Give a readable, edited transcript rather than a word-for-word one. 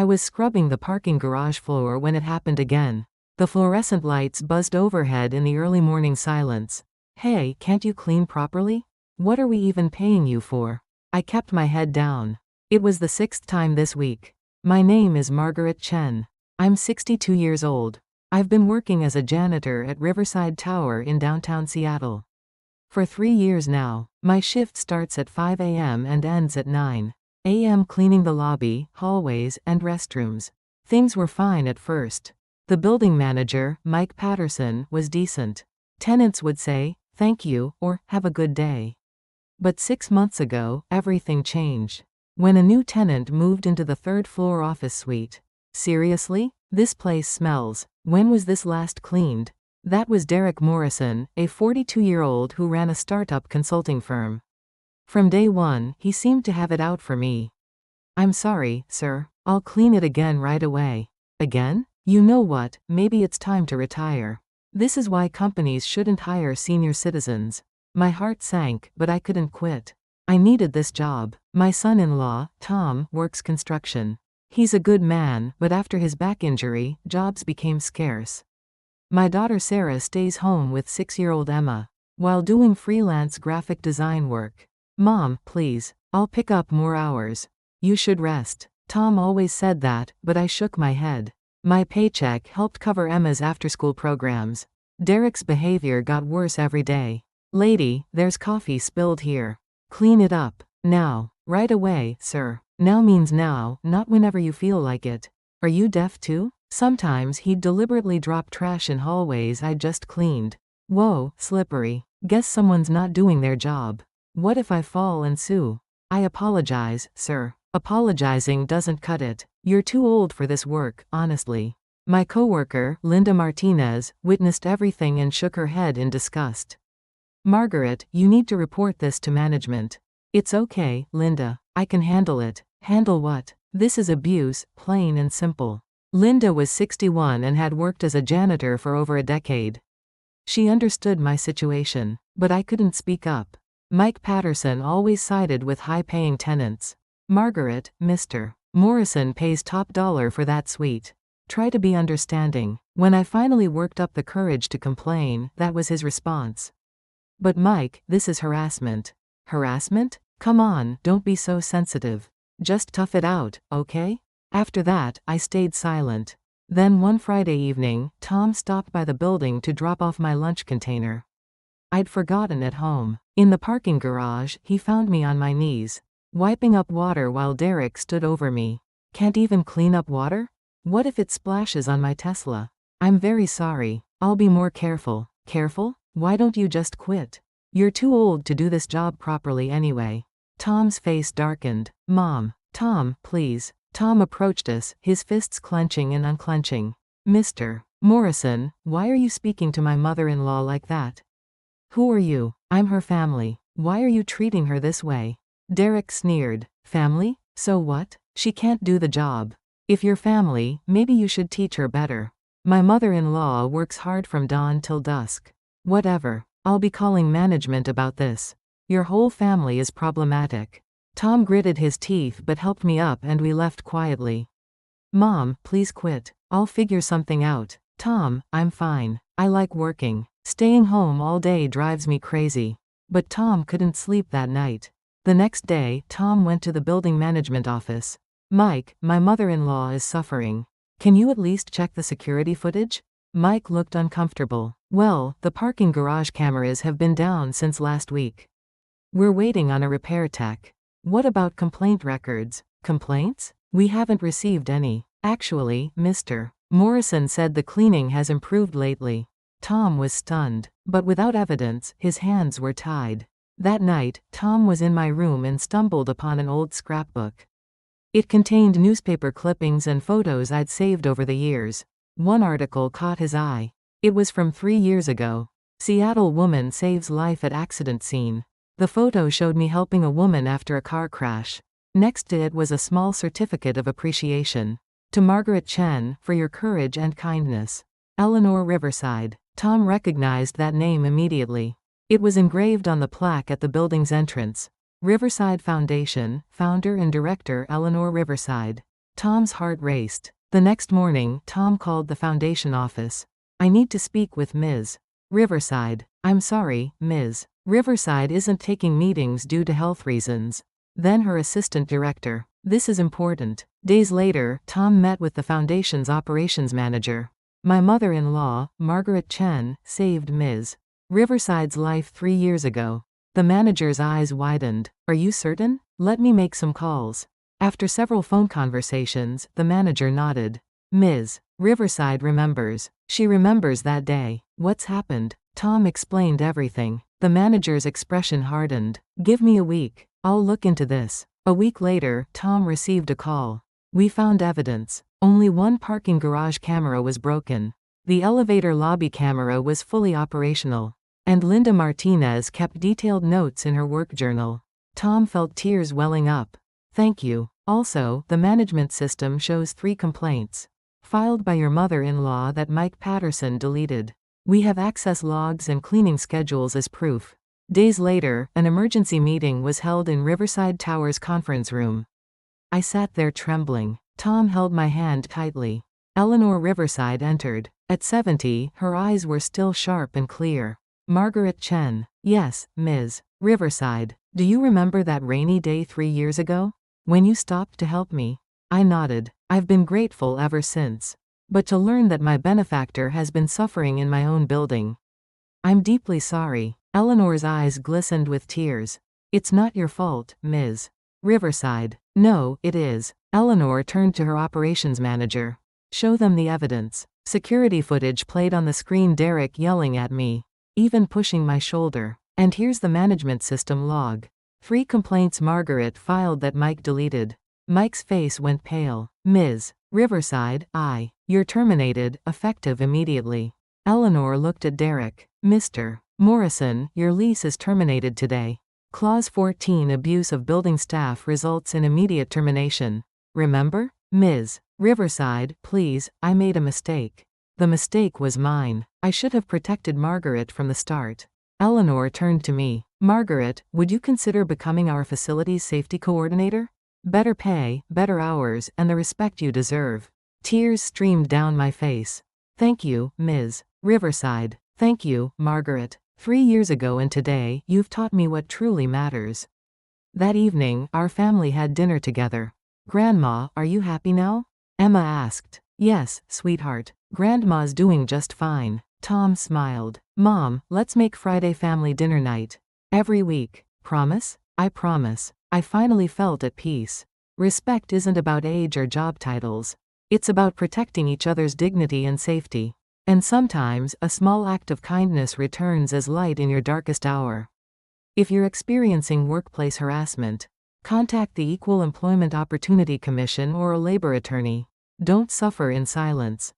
I was scrubbing the parking garage floor when it happened again. The fluorescent lights buzzed overhead in the early morning silence. Hey, can't you clean properly? What are we even paying you for? I kept my head down. It was the 6th time this week. My name is Margaret Chen. I'm 62 years old. I've been working as a janitor at Riverside Tower in downtown Seattle. For 3 years now. My shift starts at 5 a.m. and ends at 9 a.m. cleaning the lobby, hallways, and restrooms. Things were fine at first. The building manager, Mike Patterson, was decent. Tenants would say, "Thank you," or "Have a good day." But 6 months ago, everything changed. When a new tenant moved into the 3rd floor office suite. Seriously? This place smells. When was this last cleaned? That was Derek Morrison, a 42-year-old who ran a startup consulting firm. From day one, he seemed to have it out for me. "I'm sorry, sir. I'll clean it again right away." Again? You know what, maybe it's time to retire. This is why companies shouldn't hire senior citizens. My heart sank, but I couldn't quit. I needed this job. My son-in-law, Tom, works construction. He's a good man, but after his back injury, jobs became scarce. My daughter Sarah stays home with 6-year-old Emma, while doing freelance graphic design work. "Mom, please. I'll pick up more hours. You should rest." Tom always said that, but I shook my head. My paycheck helped cover Emma's after-school programs. Derek's behavior got worse every day. "Lady, there's coffee spilled here. Clean it up. Now. Right away, sir." Now means now, not whenever you feel like it. Are you deaf too? Sometimes he'd deliberately drop trash in hallways I'd just cleaned. Whoa, slippery. Guess someone's not doing their job. What if I fall and sue? "I apologize, sir." Apologizing doesn't cut it. You're too old for this work, honestly. My coworker, Linda Martinez, witnessed everything and shook her head in disgust. "Margaret, you need to report this to management." "It's okay, Linda. I can handle it." Handle what? This is abuse, plain and simple. Linda was 61 and had worked as a janitor for over a decade. She understood my situation, but I couldn't speak up. Mike Patterson always sided with high-paying tenants. "Margaret, Mr. Morrison pays top dollar for that suite. Try to be understanding." When I finally worked up the courage to complain, that was his response. "But Mike, this is harassment." Harassment? Come on, don't be so sensitive. Just tough it out, okay? After that, I stayed silent. Then one Friday evening, Tom stopped by the building to drop off my lunch container. I'd forgotten at home. In the parking garage, he found me on my knees, wiping up water while Derek stood over me. "Can't even clean up water? What if it splashes on my Tesla?" "I'm very sorry. I'll be more careful." "Careful? Why don't you just quit? You're too old to do this job properly anyway." Tom's face darkened. "Mom." "Tom, please." Tom approached us, his fists clenching and unclenching. "Mr. Morrison, why are you speaking to my mother-in-law like that? Who are you?" "I'm her family. Why are you treating her this way?" Derek sneered. "Family? So what? She can't do the job. If you're family, maybe you should teach her better. My mother-in-law works hard from dawn till dusk." "Whatever. I'll be calling management about this. Your whole family is problematic." Tom gritted his teeth but helped me up and we left quietly. "Mom, please quit. I'll figure something out." "Tom, I'm fine. I like working. Staying home all day drives me crazy." But Tom couldn't sleep that night. The next day, Tom went to the building management office. "Mike, my mother-in-law is suffering. Can you at least check the security footage?" Mike looked uncomfortable. "Well, the parking garage cameras have been down since last week. We're waiting on a repair tech." "What about complaint records?" "Complaints? We haven't received any. Actually, Mr. Morrison said the cleaning has improved lately." Tom was stunned. But without evidence, his hands were tied. That night, Tom was in my room and stumbled upon an old scrapbook. It contained newspaper clippings and photos I'd saved over the years. One article caught his eye. It was from 3 years ago. "Seattle woman saves life at accident scene." The photo showed me helping a woman after a car crash. Next to it was a small certificate of appreciation. "To Margaret Chen, for your courage and kindness. Eleanor, Riverside." Tom recognized that name immediately. It was engraved on the plaque at the building's entrance. Riverside Foundation, founder and director Eleanor Riverside. Tom's heart raced. The next morning, Tom called the foundation office. I need to speak with Ms. Riverside. I'm sorry, Ms. Riverside isn't taking meetings due to health reasons. Then her assistant director. This is important. Days later, Tom met with the foundation's operations manager. My mother-in-law, Margaret Chen, saved Ms. Riverside's life 3 years ago. The manager's eyes widened. Are you certain? Let me make some calls. After several phone conversations, the manager nodded. Ms. Riverside remembers. She remembers that day. What's happened? Tom explained everything. The manager's expression hardened. Give me a week. I'll look into this. A week later, Tom received a call. We found evidence. Only one parking garage camera was broken. The elevator lobby camera was fully operational. And Linda Martinez kept detailed notes in her work journal. Tom felt tears welling up. Thank you. Also, the management system shows 3 complaints filed by your mother-in-law that Mike Patterson deleted. We have access logs and cleaning schedules as proof. Days later, an emergency meeting was held in Riverside Tower's conference room. I sat there trembling. Tom held my hand tightly. Eleanor Riverside entered. At 70, her eyes were still sharp and clear. Margaret Chen. Yes, Ms. Riverside. Do you remember that rainy day 3 years ago? When you stopped to help me? I nodded. I've been grateful ever since. But to learn that my benefactor has been suffering in my own building. I'm deeply sorry. Eleanor's eyes glistened with tears. It's not your fault, Ms. Riverside. No, it is. Eleanor turned to her operations manager. Show them the evidence. Security footage played on the screen. Derek yelling at me. Even pushing my shoulder. And here's the management system log. 3 complaints Margaret filed that Mike deleted. Mike's face went pale. Ms. Riverside, you're terminated, effective immediately. Eleanor looked at Derek. Mr. Morrison, your lease is terminated today. Clause 14 Abuse of building staff results in immediate termination. Remember? Ms. Riverside, please, I made a mistake. The mistake was mine. I should have protected Margaret from the start. Eleanor turned to me. Margaret, would you consider becoming our facilities safety coordinator? Better pay, better hours, and the respect you deserve. Tears streamed down my face. Thank you, Ms. Riverside. Thank you, Margaret. 3 years ago and today, you've taught me what truly matters. That evening, our family had dinner together. Grandma, are you happy now? Emma asked. Yes, sweetheart. Grandma's doing just fine. Tom smiled. Mom, let's make Friday family dinner night. Every week. Promise? I promise. I finally felt at peace. Respect isn't about age or job titles. It's about protecting each other's dignity and safety. And sometimes, a small act of kindness returns as light in your darkest hour. If you're experiencing workplace harassment, contact the Equal Employment Opportunity Commission or a labor attorney. Don't suffer in silence.